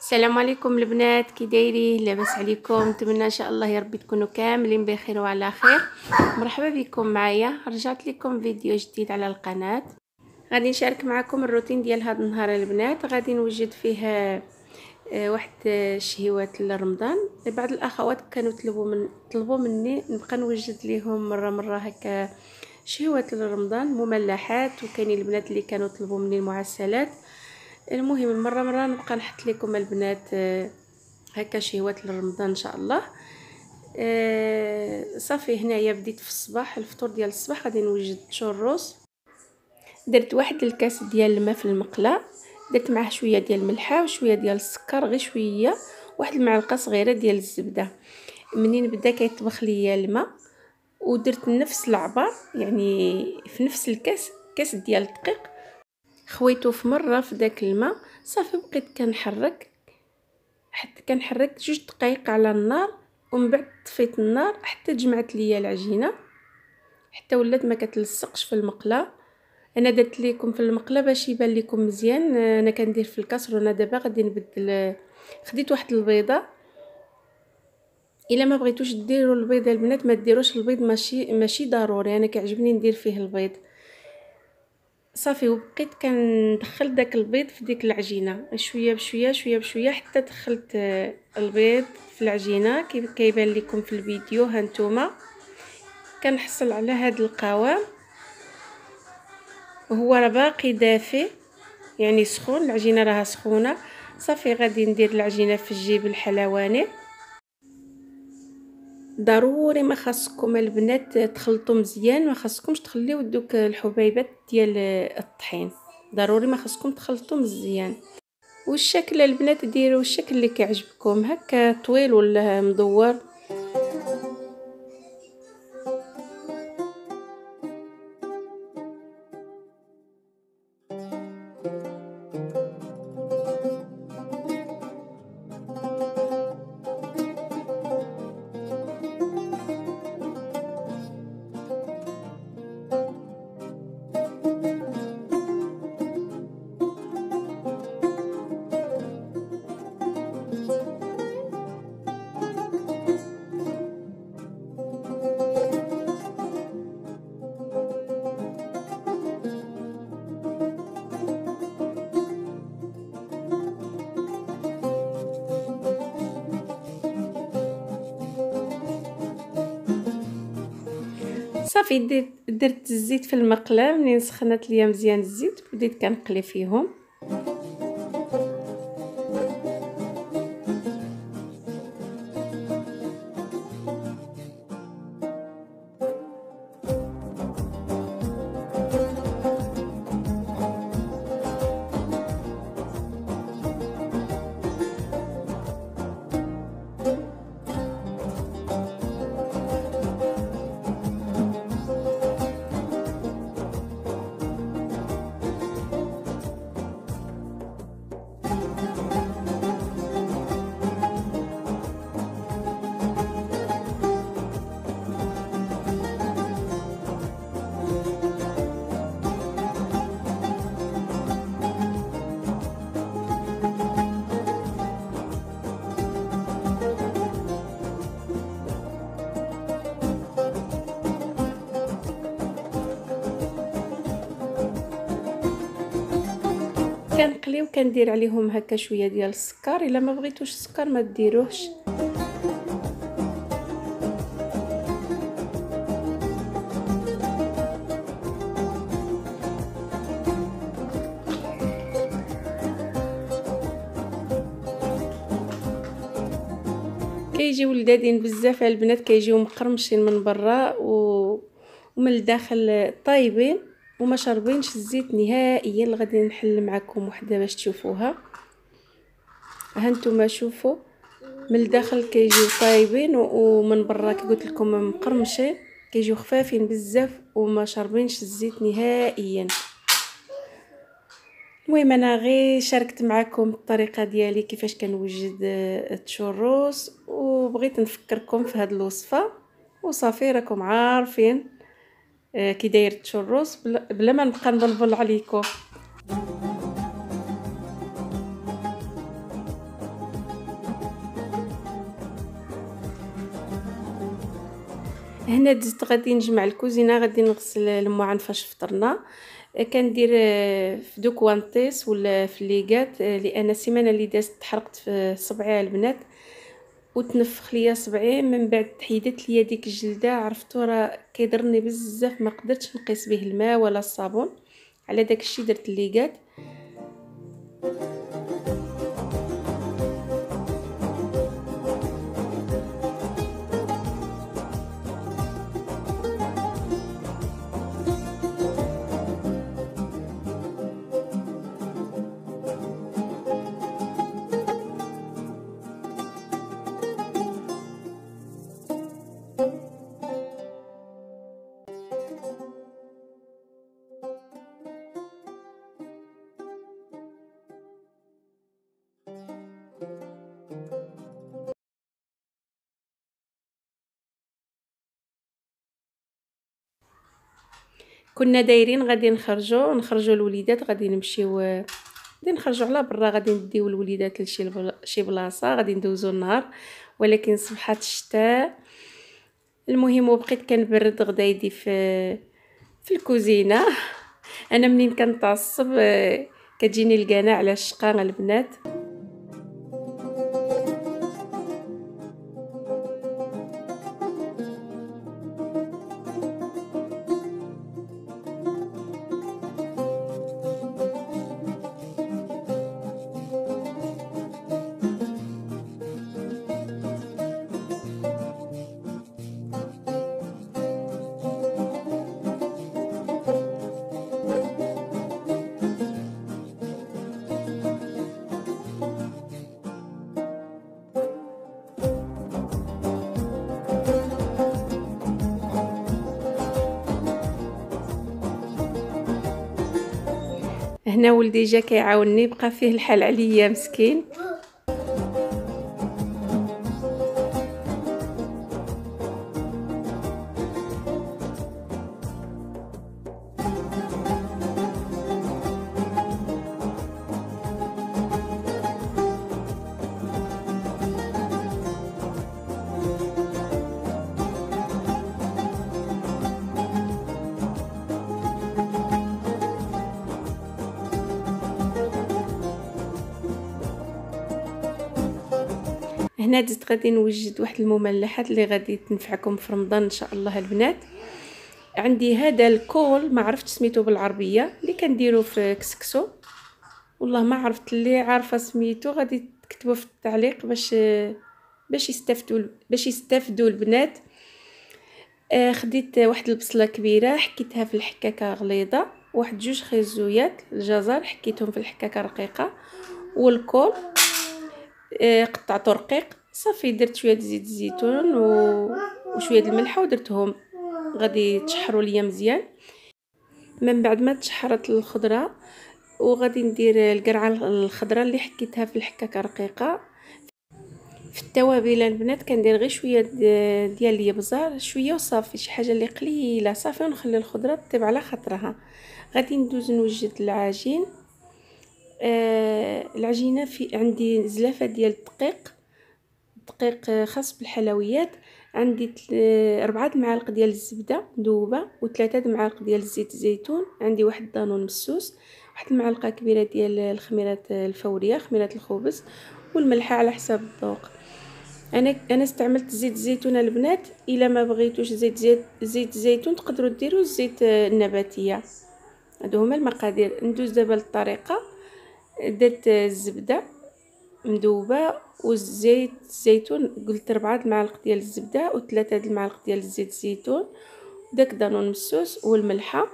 السلام عليكم البنات، كي دايرين؟ لاباس عليكم؟ نتمنى ان شاء الله يا ربي تكونوا كاملين بخير وعلى خير. مرحبا بكم معايا، رجعت لكم فيديو جديد على القناه. غادي نشارك معكم الروتين ديال هذا النهار البنات. غادي نوجد فيه واحد الشهيوات لرمضان. بعض الاخوات كانوا طلبوا مني نبقى نوجد لهم مره هكا شهيوات لرمضان، مملحات، وكاينين البنات اللي كانوا طلبوا مني المعسلات. المهم مره نبقى نحط لكم البنات هكا شهوات لرمضان ان شاء الله. صافي هنايا بديت في الصباح الفطور ديال الصباح. غادي نوجد شروس. درت واحد الكاس ديال الماء في المقله، درت معاه شويه ديال الملحه وشويه ديال السكر، غير شويه، واحد المعلقه صغيره ديال الزبده. منين بدا كيطبخ ليا الماء ودرت نفس العبار، يعني في نفس كاس ديال الدقيق، خويته في مره في داك الماء. صافي بقيت كنحرك حتى كنحرك 2 دقائق على النار، ومن بعد طفيت النار حتى جمعت ليا العجينه، حتى ولات ما كتلصقش في المقله. انا درت لكم في المقله باش يبان لكم مزيان. انا كندير في الكاسرونه. دابا غادي نبدل. خديت واحد البيضه. الا ما بغيتوش ديروا البيض البنات ما ديروش البيض، ماشي ضروري، انا كيعجبني ندير فيه البيض. صافي وبقيت كندخل داك البيض في ديك العجينه شويه بشويه حتى دخلت البيض في العجينه كيبان لكم في الفيديو. هانتوما كنحصل على هذا القوام وهو راه باقي دافي، يعني سخون، العجينه راها سخونه. صافي غادي ندير العجينه في الجيب الحلواني. ضروري ما خاصكم البنات تخلطوا مزيان، ما خاصكمش تخليو دوك الحبيبات ديال الطحين، ضروري ما خاصكم تخلطوا مزيان. والشكل البنات ديروا الشكل اللي كيعجبكم، هكا طويل ولا مدور. صافي درت الزيت في المقله. منين سخنت ليا مزيان الزيت بديت كنقلي فيهم. كنقلي وكندير عليهم هكا شويه ديال السكر. الا ما بغيتوش السكر ما ديروهش. كيجيو لذاذين بزاف البنات، كيجيو مقرمشين من برا ومن الداخل طايبين وما شاربينش الزيت نهائيا. غادي نحل معكم وحده باش تشوفوها. هانتوما شوفوا من الداخل كيجيو طايبين ومن برا كي قلت لكم مقرمشين، كيجيو خفافين بزاف وما شاربينش الزيت نهائيا. المهم انا غير شاركت معكم الطريقه ديالي كيفاش كنوجد التشروس، وبغيت نفكركم في هذه الوصفه. وصافي راكم عارفين كي داير التشروس بلا ما نبقى نبلبل عليكم. هنا دزت غادي نجمع الكوزينه، غادي نغسل المواعن فاش فطرنا. كندير في دو كوانطيس ولا في ليغات، لان السيمانه اللي دازت تحرقت في صبعي البنات وتنفخ ليا صبعي. من بعد تحيدت ليا ديك الجلده، عرفتو راه كيضرني بزاف، ما قدرتش نقيس به الماء ولا الصابون، على داك الشيء درت ليغات. كنا دايرين غادي نخرجوا الوليدات، غادي نمشيو، غادي نخرجوا على برا، غادي نديو الوليدات لشي بلاصه، غادي ندوزو النهار. ولكن صبحات الشتاء. المهم وبقيت كنبرد غدا يدي في الكوزينه. انا منين كنتعصب كتجيني القناع على الشقه البنات. هنا ولدي جا كيعاونني، بقى فيه الحال عليا مسكين. هنا درت غادي نوجد واحد المملحات اللي غادي تنفعكم في رمضان ان شاء الله البنات. عندي هذا الكول، ما عرفت سميتو بالعربيه، اللي كنديرو في كسكسو، والله ما عرفت. اللي عارفه سميتو غادي تكتبوا في التعليق باش يستافدوا البنات. خديت واحد البصله كبيره، حكيتها في الحكاكه غليظه، واحد جوج خيزويات الجزر حكيتهم في الحكاكه رقيقه، والكول قطعته رقيق. صافي درت شويه زيت الزيتون وشويه الملح ودرتهم غادي تشحروا ليا مزيان. من بعد ما تشحرت الخضره وغادي ندير القرعه الخضراء اللي حكيتها في الحكاكه رقيقه. في التوابل البنات كندير غير شويه ديال الابزار، شويه وصافي، شي حاجه اللي قليله صافي، ونخلي الخضره تطيب على خاطرها. غادي ندوز نوجد العجين. العجينه في عندي زلافه ديال دقيق خاص بالحلويات. عندي 4 معالق ديال الزبده مذوبه و3 معالق ديال زيت الزيتون. عندي واحد دانون مسوس، واحد المعلقه كبيره ديال الخميرات الفوريه، خميرات الخبز، والملح على حساب الذوق. انا استعملت زيت الزيتون البنات. الا ما بغيتوش زيت الزيتون تقدروا ديروا الزيت النباتيه. هادو هما المقادير. ندوز دابا للطريقه. درت الزبده مذوبه والزيت الزيتون، قلت 4 معالق ديال الزبده و3 المعالق ديال زيت الزيتون، داك دانون مسوس والملحه.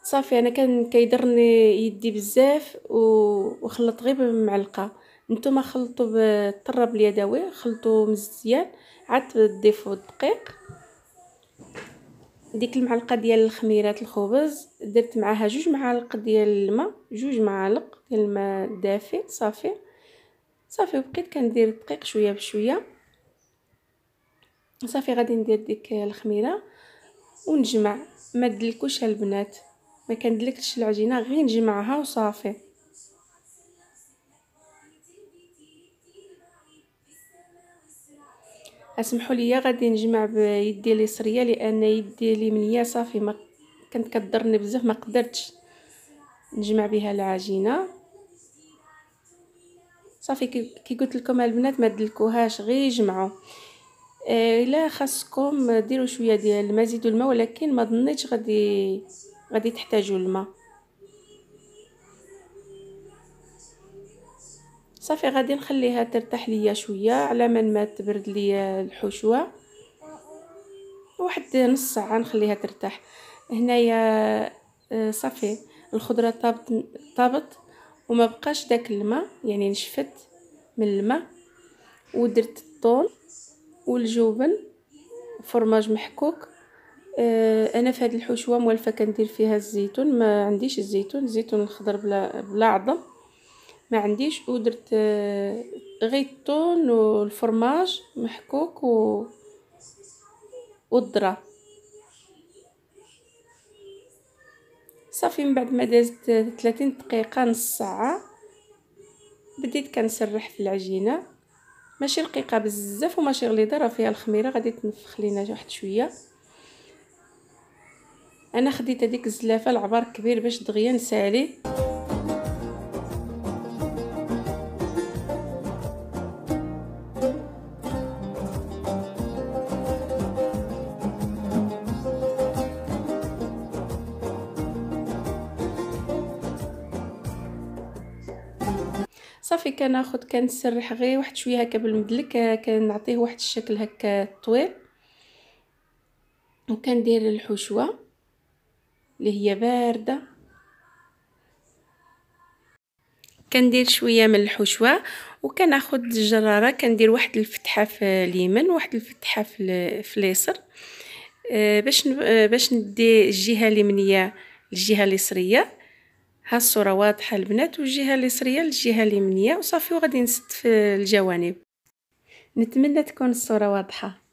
صافي انا كان كيضرني يدي بزاف وخلط غير بمعلقه. نتوما خلطوا بالطراب اليدوي، خلطوا مزيان، عاد تضيفوا الدقيق. ديك المعلقه ديال الخميرات الخبز درت معاها 2 معالق ديال الماء، 2 معالق ديال الماء دافئ. صافي بقيت كندير الدقيق شويه بشويه. صافي غادي ندير ديك الخميره ونجمع. ما دلكوش البنات، ما كندلكش العجينه، غير نجمعها وصافي. اسمحوا لي غادي نجمع بيدي اليسريه لان يدي اليمنيه صافي ما كانت كضرني بزاف، ما قدرتش نجمع بها العجينه. صافي كي قلت لكم البنات ما تدلكوهاش، غير جمعوا. الا خاصكم ديروا شويه ديال الماء، زيدوا الماء، ولكن ما ظنيتش غادي تحتاجوا الماء. صافي غادي نخليها ترتاح ليا شويه على ما تبرد ليا الحشوه، واحد نص ساعه نخليها ترتاح. هنايا صافي الخضره طابت وما بقاش داك الماء، يعني نشفت من الماء. ودرت الطون والجبن فرماج محكوك. انا في هذه الحشوه مولفه كندير فيها الزيتون، ما عنديش الزيتون الخضر بلا عظم ما عنديش. ودرت غير الطون والفرماج محكوك والذره. صافي من بعد ما دازت 30 دقيقه نص ساعه بديت كنسرح في العجينه، ماشي رقيقه بزاف وماشي غليظه، راه فيها الخميره غادي تنفخ لينا واحد شويه. انا خديت هذيك الزلافه العبار كبير باش دغيا نسالي. صافي كنسرح غير واحد شويه هكا بالمدلك، كنعطيه واحد الشكل هكا طويل، وكندير الحشوه اللي هي بارده. كندير شويه من الحشوه وكناخذ الجراره، كندير واحد الفتحه في اليمين واحد الفتحه في اليسر، باش ندي الجهه اليمنيه للجهه اليسريه. ها الصوره واضحه البنات، والجهه اليسريه للجهه اليمنيه، وصافي وغادي نسد في الجوانب. نتمنى تكون الصوره واضحه.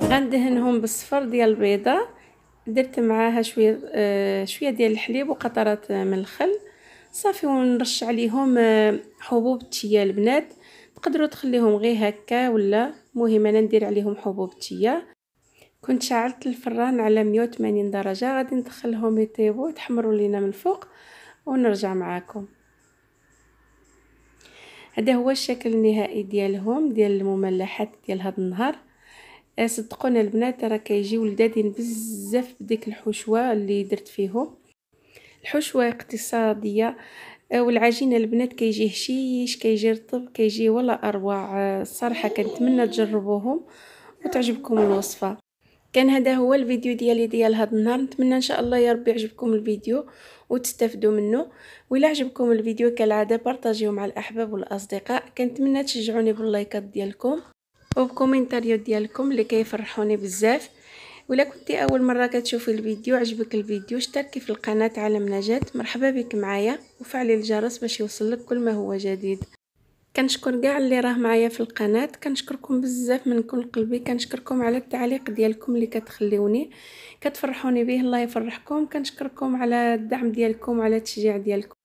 غندهنهم بالصفر ديال البيضه، درت معاها شويه ديال الحليب وقطرات من الخل. صافي ونرش عليهم حبوب التيه. البنات تقدروا تخليهم غير هكا، ولا المهم انا ندير عليهم حبوب التيه. كنت شعلت الفران على 180 درجة، غادي ندخلهم يطيبوا يتحمروا لينا من الفوق ونرجع معاكم. هذا هو الشكل النهائي ديالهم، ديال المملحات ديال هذا النهار. صدقونا البنات راه كيجيو لذاذين بزاف بديك الحشوه اللي درت فيهم. الحشوه اقتصاديه، والعجينه البنات كيجي هشيش، كيجي رطب، كيجي ولا اروع. الصراحه كنتمنى تجربوهم وتعجبكم الوصفه. كان هذا هو الفيديو ديالي ديال هذا النهار. نتمنى ان شاء الله يا ربي يعجبكم الفيديو وتستافدوا منه. وإلا عجبكم الفيديو كالعاده بارطاجيوه مع الاحباب والاصدقاء. كنتمنى تشجعوني باللايكات ديالكم وبكومنتاريو ديالكم اللي كيفرحوني بزاف. ولا كنتي اول مره كتشوفي الفيديو عجبك الفيديو اشتركي في القناه عالم نجاة. مرحبا بك معايا وفعلي الجرس باش يوصلك كل ما هو جديد. كنشكر كاع اللي راه معايا في القناه، كنشكركم بزاف من كل قلبي. كنشكركم على التعليق ديالكم اللي كتخليوني كتفرحوني به، الله يفرحكم. كنشكركم على الدعم ديالكم وعلى التشجيع ديالكم.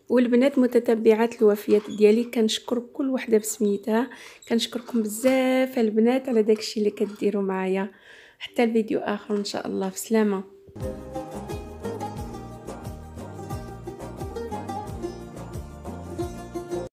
والبنات متتبعات الوفيات ديالي كنشكر كل وحده بسميتها. كنشكركم بزاف البنات على داكشي اللي كديروا معايا. حتى الفيديو اخر ان شاء الله، بسلامه.